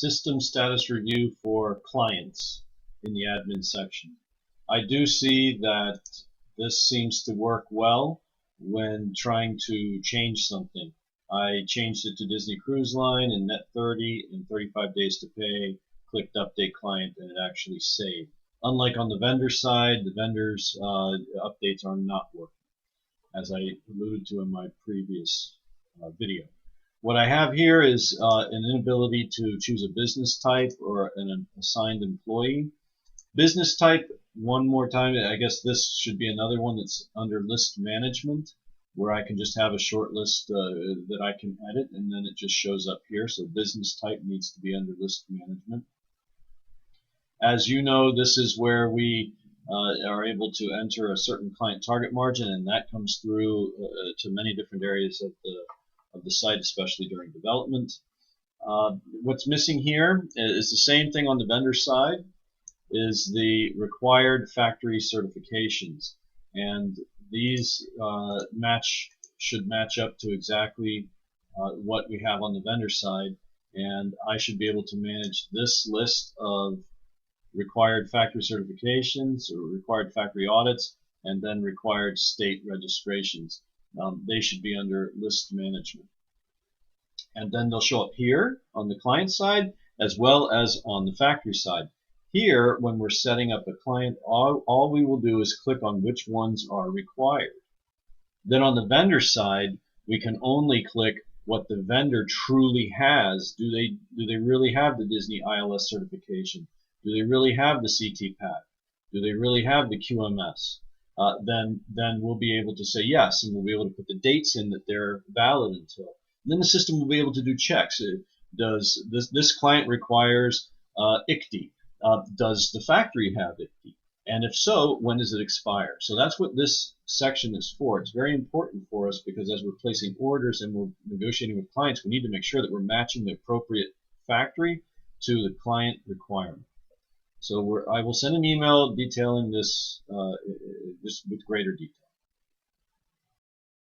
System status review for clients in the admin section. I do see that this seems to work well when trying to change something. I changed it to Disney Cruise Line and net 30 and 35 days to pay, clicked update client, and it actually saved. Unlike on the vendor side, the vendor's updates are not working, as I alluded to in my previous video. What I have here is an inability to choose a business type or an assigned employee. Business type, one more time, I guess this should be another one that's under list management, where I can just have a short list that I can edit, and then it just shows up here. So business type needs to be under list management. As you know, this is where we are able to enter a certain client target margin, and that comes through to many different areas of the site, especially during development. What's missing here is the same thing on the vendor side, is the required factory certifications, and these should match up to exactly what we have on the vendor side, and I should be able to manage this list of required factory certifications or required factory audits, and then required state registrations. They should be under list management. And then they'll show up here on the client side as well as on the factory side. Here, when we're setting up a client, all we will do is click on which ones are required. Then on the vendor side, we can only click what the vendor truly has. Do they really have the Disney ILS certification? Do they really have the CTPAT? Do they really have the QMS? Then we'll be able to say yes, and we'll be able to put the dates in that they're valid until. And then the system will be able to do checks. Does this client requires ICTY? Does the factory have ICTY? And if so, when does it expire? So that's what this section is for. It's very important for us because as we're placing orders and we're negotiating with clients, we need to make sure that we're matching the appropriate factory to the client requirement. So I will send an email detailing this with greater detail.